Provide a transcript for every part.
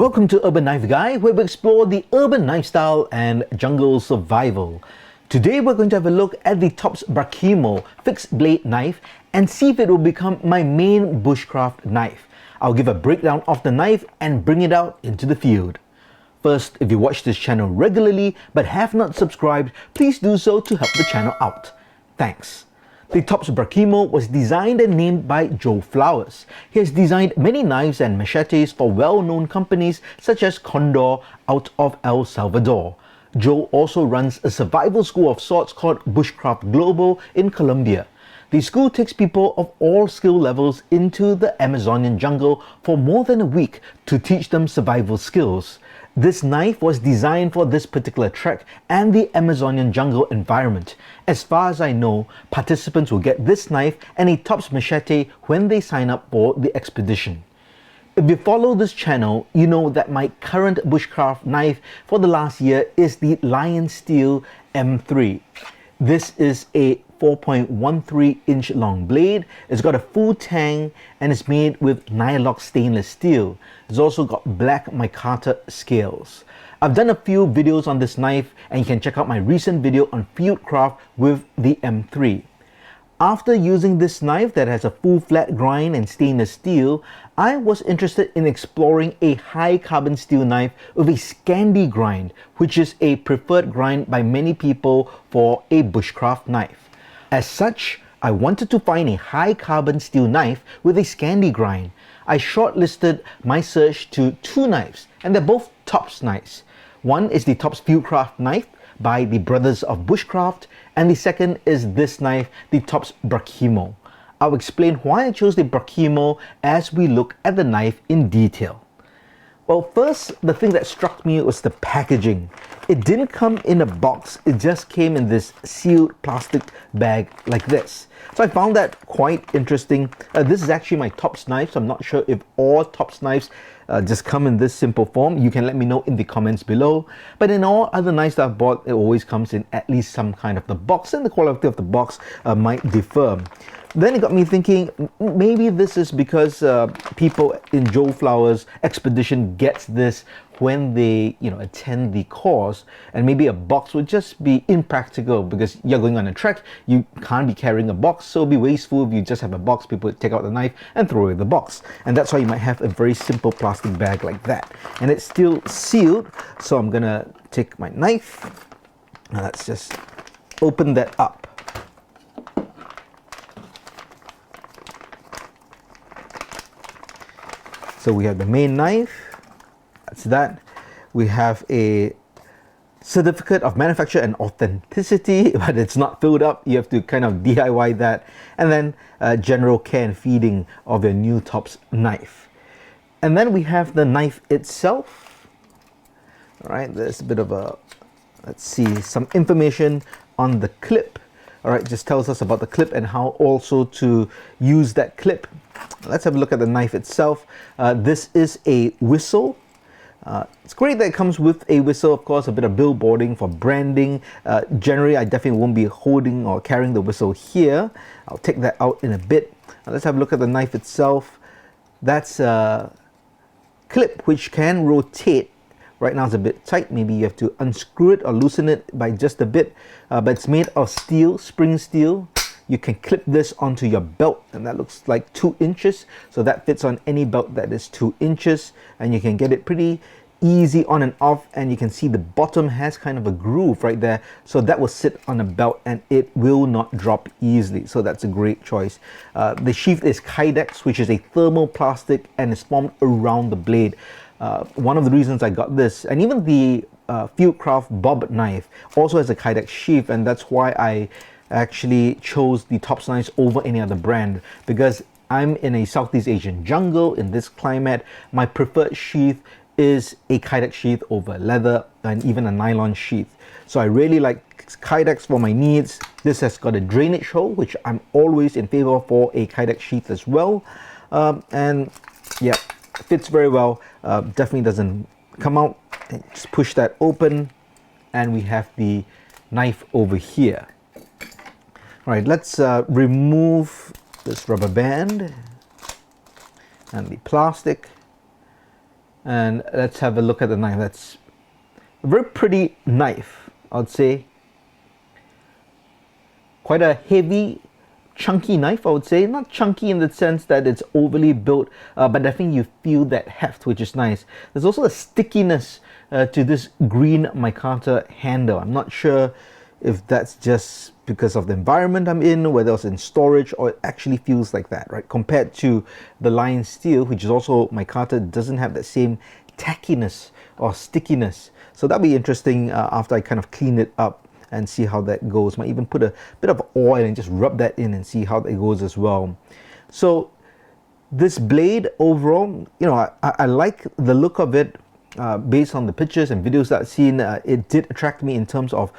Welcome to Urban Knife Guy, where we explore the urban knife style and jungle survival. Today we're going to have a look at the Tops Brakimo fixed blade knife and see if it will become my main bushcraft knife. I'll give a breakdown of the knife and bring it out into the field. First, if you watch this channel regularly but have not subscribed, please do so to help the channel out. Thanks. The Tops Brakimo was designed and named by Joe Flowers. He has designed many knives and machetes for well-known companies such as Condor out of El Salvador. Joe also runs a survival school of sorts called Bushcraft Global in Colombia. The school takes people of all skill levels into the Amazonian jungle for more than a week to teach them survival skills. This knife was designed for this particular trek and the Amazonian jungle environment. As far as I know, participants will get this knife and a Tops machete when they sign up for the expedition. If you follow this channel, you know that my current bushcraft knife for the last year is the Lion Steel M3. This is a 4.13 inch long blade. It's got a full tang and it's made with Nylock stainless steel. It's also got black micarta scales. I've done a few videos on this knife and you can check out my recent video on fieldcraft with the M3. After using this knife that has a full flat grind and stainless steel, I was interested in exploring a high carbon steel knife with a scandi grind, which is a preferred grind by many people for a bushcraft knife. As such, I wanted to find a high carbon steel knife with a scandi grind. I shortlisted my search to two knives, and they're both Tops knives. One is the Tops Fieldcraft knife by the Brothers of Bushcraft, and the second is this knife, the Tops Brakimo. I'll explain why I chose the Brakimo as we look at the knife in detail. Well, first, the thing that struck me was the packaging. It didn't come in a box, it just came in this sealed plastic bag like this. So I found that quite interesting. This is actually my Tops knife, so I'm not sure if all Tops knives just come in this simple form. You can let me know in the comments below. But in all other knives that I've bought, it always comes in at least some kind of the box, and the quality of the box might differ. Then it got me thinking, maybe this is because people in Joe Flowers' expedition gets this when they attend the course, and maybe a box would just be impractical because you're going on a trek, you can't be carrying a box, so it'll be wasteful if you just have a box. People would take out the knife and throw away the box, and that's why you might have a very simple plastic bag like that, and it's still sealed. So I'm gonna take my knife, now let's just open that up. So we have the main knife, that's that. We have a certificate of manufacture and authenticity, but it's not filled up. You have to kind of DIY that. And then general care and feeding of your new Tops knife. And then we have the knife itself. All right, there's a bit of a, let's see, some information on the clip. All right, just tells us about the clip and how also to use that clip. Let's have a look at the knife itself. This is a whistle. It's great that it comes with a whistle, of course, a bit of billboarding for branding. Generally, I definitely won't be holding or carrying the whistle here. I'll take that out in a bit. Now, let's have a look at the knife itself. That's a clip which can rotate. Right now it's a bit tight, maybe you have to unscrew it or loosen it by just a bit, but it's made of steel, spring steel. You can clip this onto your belt, and that looks like 2 inches, so that fits on any belt that is 2 inches, and you can get it pretty easy on and off. And you can see the bottom has kind of a groove right there, so that will sit on a belt and it will not drop easily, so that's a great choice. The sheath is Kydex, which is a thermoplastic and is formed around the blade. One of the reasons I got this, and even the Fieldcraft Bob knife also has a Kydex sheath, and that's why I actually chose the Tops knives over any other brand, because I'm in a Southeast Asian jungle. In this climate, my preferred sheath is a Kydex sheath over leather and even a nylon sheath. So I really like Kydex for my needs. This has got a drainage hole, which I'm always in favor for a Kydex sheath as well. And yeah, fits very well. Definitely doesn't come out. Just push that open and we have the knife over here. All right, let's remove this rubber band and the plastic. And let's have a look at the knife. That's a very pretty knife, I'd say. Quite a heavy, chunky knife, I would say. Not chunky in the sense that it's overly built, but definitely you feel that heft, which is nice. There's also a stickiness to this green micarta handle. I'm not sure if that's just because of the environment I'm in, whether it's in storage, or it actually feels like that, right? Compared to the Lion Steel, which is also micarta, doesn't have that same tackiness or stickiness. So that'll be interesting after I kind of clean it up and see how that goes. Might even put a bit of oil and just rub that in and see how that goes as well. So this blade overall, you know, I like the look of it. Based on the pictures and videos that I've seen, it did attract me in terms of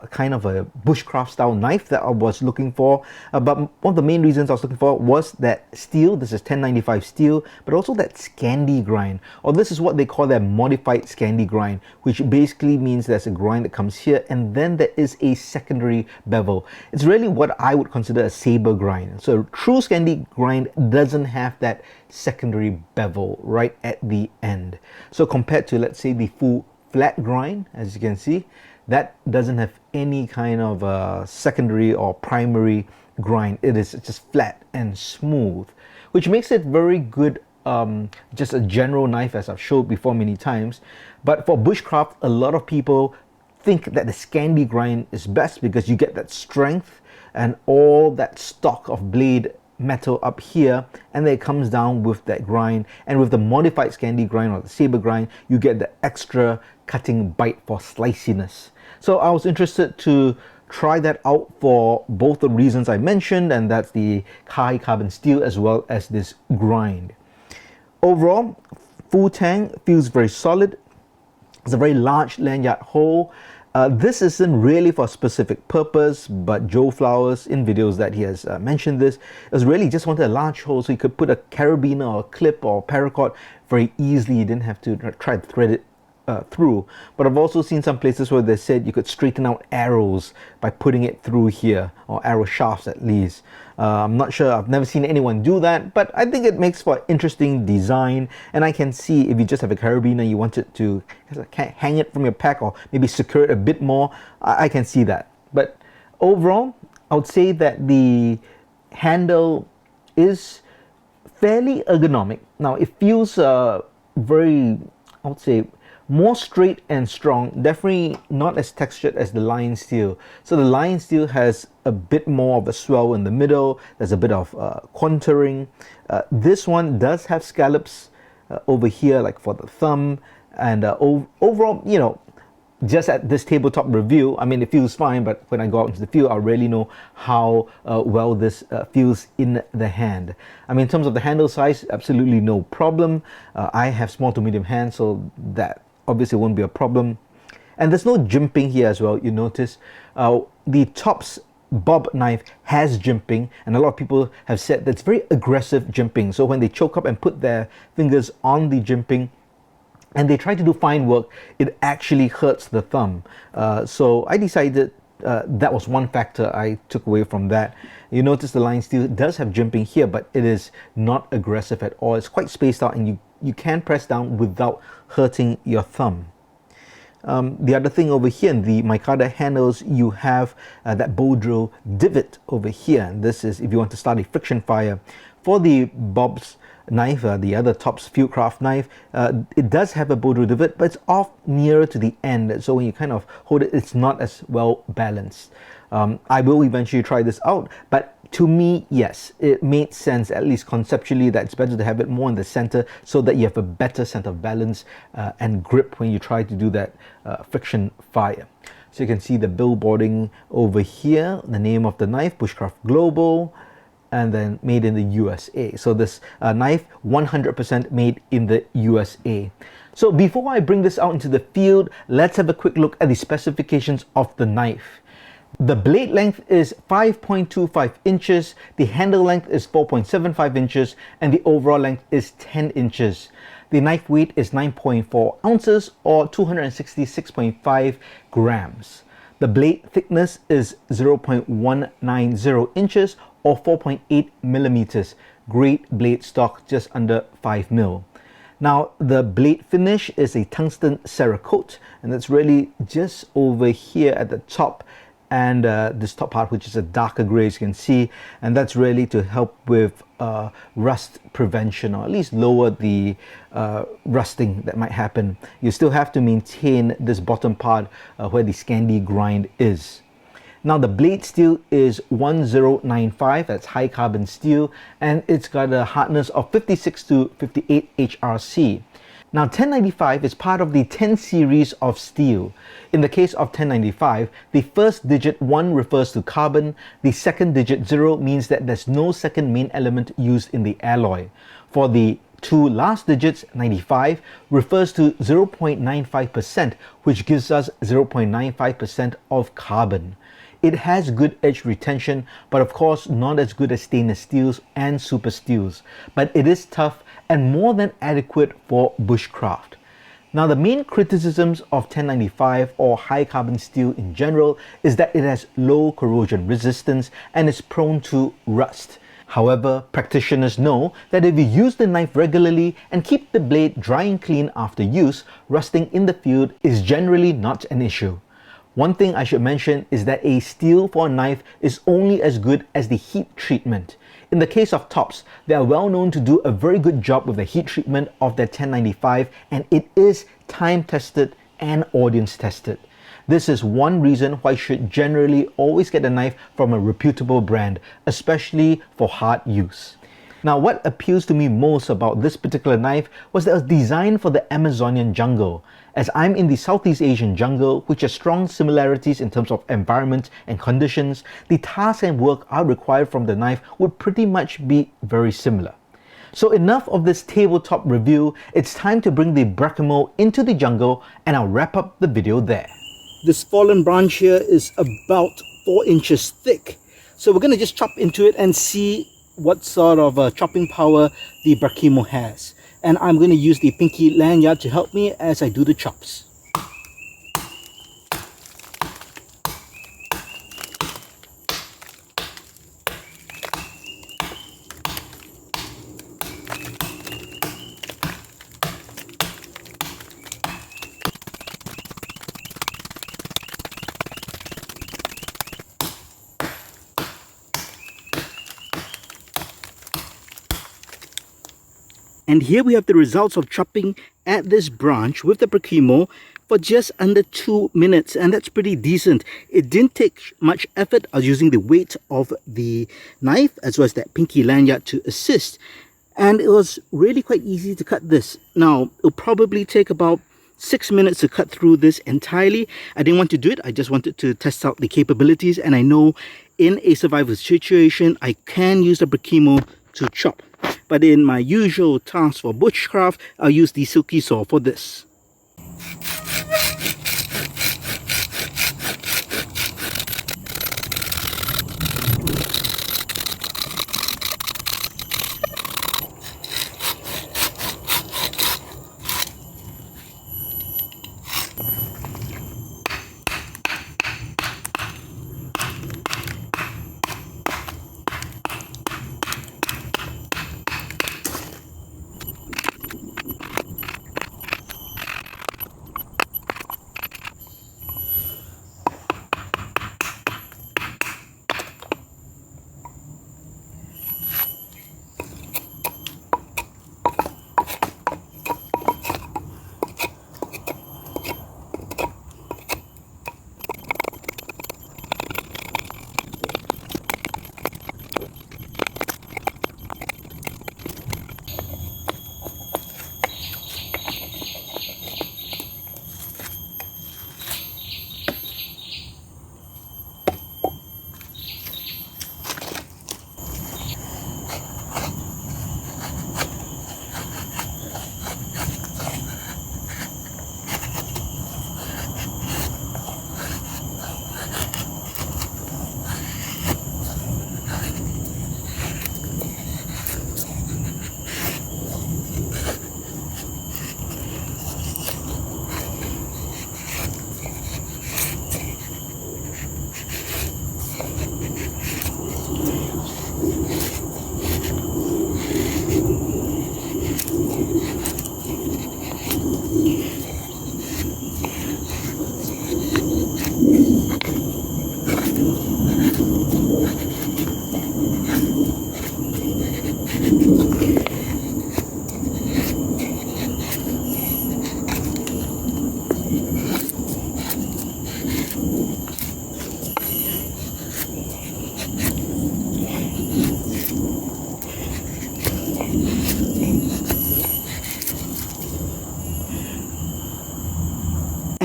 kind of a bushcraft style knife that I was looking for. But one of the main reasons I was looking for was that steel. This is 1095 steel, but also that scandi grind, or this is what they call their modified scandi grind, which basically means there's a grind that comes here and then there is a secondary bevel. It's really what I would consider a saber grind. So true scandi grind doesn't have that secondary bevel right at the end. So compared to, let's say, the full flat grind, as you can see, that doesn't have any kind of secondary or primary grind. It is just flat and smooth, which makes it very good, just a general knife, as I've showed before many times. But for bushcraft, a lot of people think that the scandi grind is best because you get that strength and all that stock of blade metal up here, and then it comes down with that grind. And with the modified scandi grind or the saber grind, you get the extra cutting bite for sliciness. So I was interested to try that out for both the reasons I mentioned, and that's the high carbon steel as well as this grind. Overall, full tang feels very solid. It's a very large lanyard hole. This isn't really for a specific purpose, but Joe Flowers, in videos that he has mentioned this, is really just wanted a large hole so you could put a carabiner or a clip or paracord very easily. You didn't have to try to thread it through. But I've also seen some places where they said you could straighten out arrows by putting it through here, or arrow shafts at least. I'm not sure, I've never seen anyone do that, but I think it makes for interesting design. And I can see if you just have a carabiner, you want it to hang it from your pack or maybe secure it a bit more, I can see that. But overall, I would say that the handle is fairly ergonomic. Now it feels very, I would say, more straight and strong, definitely not as textured as the Lion Steel. So the Lion Steel has a bit more of a swell in the middle, there's a bit of contouring. This one does have scallops over here, like for the thumb, and overall, you know, just at this tabletop review, I mean, it feels fine, but when I go out into the field, I'll really know how well this feels in the hand. I mean, in terms of the handle size, absolutely no problem. I have small to medium hands, so that obviously won't be a problem. And there's no jimping here as well. You notice the Tops bob knife has jimping, and a lot of people have said that's very aggressive jimping. So when they choke up and put their fingers on the jimping and they try to do fine work, it actually hurts the thumb. So I decided that was one factor I took away from that. You notice the Lion Steel does have jimping here, but it is not aggressive at all. It's quite spaced out, and you can press down without hurting your thumb. The other thing over here in the micarta handles, you have that bow drill divot over here. And this is if you want to start a friction fire. For the Bob's knife, the other Tops Fieldcraft knife, it does have a bow drill divot, but it's off nearer to the end. So when you kind of hold it, it's not as well balanced. I will eventually try this out, but to me, yes, it made sense, at least conceptually, that it's better to have it more in the center so that you have a better sense of balance and grip when you try to do that friction fire. So you can see the billboarding over here, the name of the knife, Bushcraft Global, and then made in the USA. So this knife, 100% made in the USA. So before I bring this out into the field, let's have a quick look at the specifications of the knife. The blade length is 5.25 inches, the handle length is 4.75 inches, and the overall length is 10 inches. The knife weight is 9.4 ounces or 266.5 grams. The blade thickness is 0.190 inches or 4.8 millimeters. Great blade stock, just under 5 mil. Now, the blade finish is a tungsten Cerakote, and that's really just over here at the top, and this top part, which is a darker gray, as you can see, and that's really to help with rust prevention, or at least lower the rusting that might happen. You still have to maintain this bottom part where the scandi grind is. Now, the blade steel is 1095, that's high carbon steel, and it's got a hardness of 56 to 58 HRC. Now, 1095 is part of the 10 series of steel. In the case of 1095, the first digit 1 refers to carbon, the second digit 0 means that there's no second main element used in the alloy. For the two last digits, 95, refers to 0.95%, which gives us 0.95% of carbon. It has good edge retention, but of course not as good as stainless steels and super steels. But it is tough and more than adequate for bushcraft. Now, the main criticisms of 1095 or high carbon steel in general is that it has low corrosion resistance and is prone to rust. However, practitioners know that if you use the knife regularly and keep the blade dry and clean after use, rusting in the field is generally not an issue. One thing I should mention is that a steel for a knife is only as good as the heat treatment. In the case of Tops, they are well known to do a very good job with the heat treatment of their 1095, and it is time tested and audience tested. This is one reason why you should generally always get a knife from a reputable brand, especially for hard use. Now, what appeals to me most about this particular knife was that it was designed for the Amazonian jungle. As I'm in the Southeast Asian jungle, which has strong similarities in terms of environment and conditions, the tasks and work I required from the knife would pretty much be very similar. So enough of this tabletop review, it's time to bring the Brakimo into the jungle, and I'll wrap up the video there. This fallen branch here is about 4 inches thick. So we're going to just chop into it and see what sort of chopping power the Brakimo has. And I'm going to use the pinky lanyard to help me as I do the chops. And here we have the results of chopping at this branch with the Brakimo for just under 2 minutes, and that's pretty decent. It didn't take much effort. I was using the weight of the knife as well as that pinky lanyard to assist, and it was really quite easy to cut this. Now, it'll probably take about 6 minutes to cut through this entirely. I didn't want to do it. I just wanted to test out the capabilities, and I know in a survival situation I can use the Brakimo to chop. But in my usual task for bushcraft, I'll use the silky saw for this.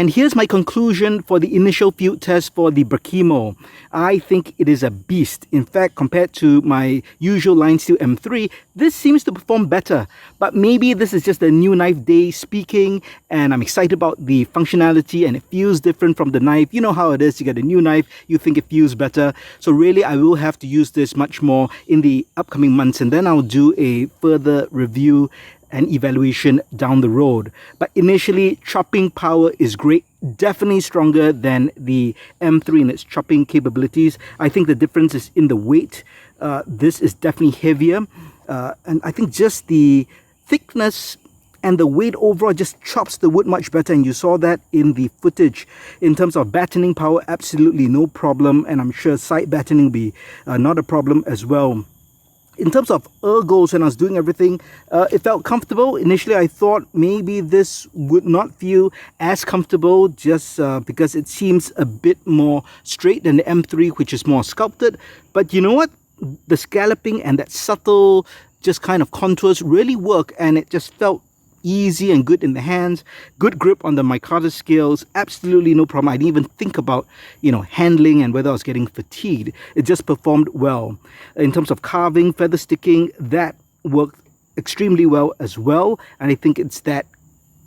And here's my conclusion for the initial field test for the Brakimo. I think it is a beast. In fact, compared to my usual line steel M3, this seems to perform better. But maybe this is just the new knife day speaking, and I'm excited about the functionality, and it feels different from the knife. You know how it is, you get a new knife, you think it feels better. So really, I will have to use this much more in the upcoming months, and then I'll do a further review and evaluation down the road. But initially, chopping power is great, definitely stronger than the M3 in its chopping capabilities. I think the difference is in the weight. This is definitely heavier, and I think just the thickness and the weight overall just chops the wood much better, and you saw that in the footage. In terms of battening power, absolutely no problem, and I'm sure side battening will be not a problem as well. In terms of ergos, when I was doing everything, it felt comfortable. Initially, I thought maybe this would not feel as comfortable just because it seems a bit more straight than the M3, which is more sculpted. But you know what? The scalloping and that subtle just kind of contours really work, and it just felt easy and good in the hands. Good grip on the micarta scales, absolutely no problem. I didn't even think about, handling and whether I was getting fatigued. It just performed well. In terms of carving, feather sticking, that worked extremely well as well. And I think it's that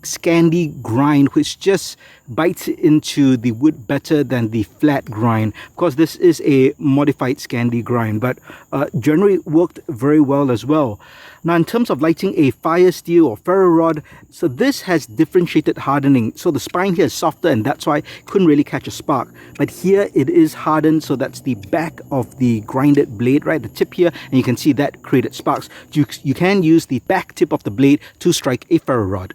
scandi grind which just bites into the wood better than the flat grind. Of course, this is a modified scandi grind, but generally worked very well as well. Now, in terms of lighting a fire steel or ferro rod, so this has differentiated hardening. So the spine here is softer, and that's why I couldn't really catch a spark. But here it is hardened, so that's the back of the grinded blade, right? The tip here, and you can see that created sparks. You can use the back tip of the blade to strike a ferro rod.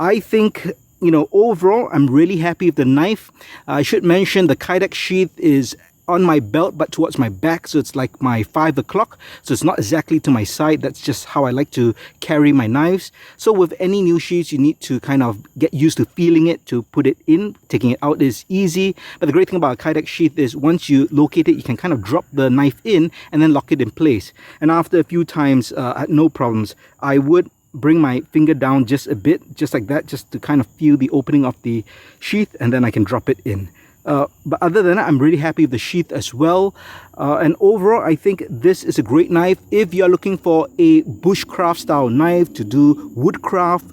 I think, overall, I'm really happy with the knife. I should mention the Kydex sheath is on my belt, but towards my back, so it's like my 5 o'clock. So it's not exactly to my side. That's just how I like to carry my knives. So with any new sheaths, you need to kind of get used to feeling it to put it in. Taking it out is easy. But the great thing about a Kydex sheath is once you locate it, you can kind of drop the knife in and then lock it in place. And after a few times, I had no problems. I would bring my finger down just a bit, just like that, just to kind of feel the opening of the sheath, and then I can drop it in. But other than that, I'm really happy with the sheath as well. And overall, I think this is a great knife. If you're looking for a bushcraft style knife to do woodcraft,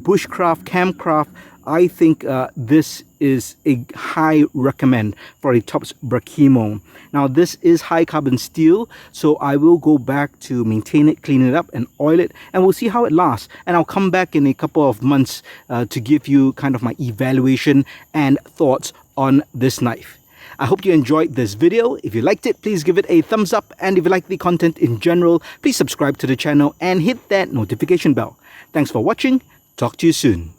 bushcraft, campcraft, I think this is a high recommend for a Tops Brakimo. Now, this is high carbon steel, so I will go back to maintain it, clean it up and oil it, and we'll see how it lasts. And I'll come back in a couple of months to give you kind of my evaluation and thoughts on this knife. I hope you enjoyed this video. If you liked it, please give it a thumbs up, and if you like the content in general, please subscribe to the channel and hit that notification bell. Thanks for watching. Talk to you soon.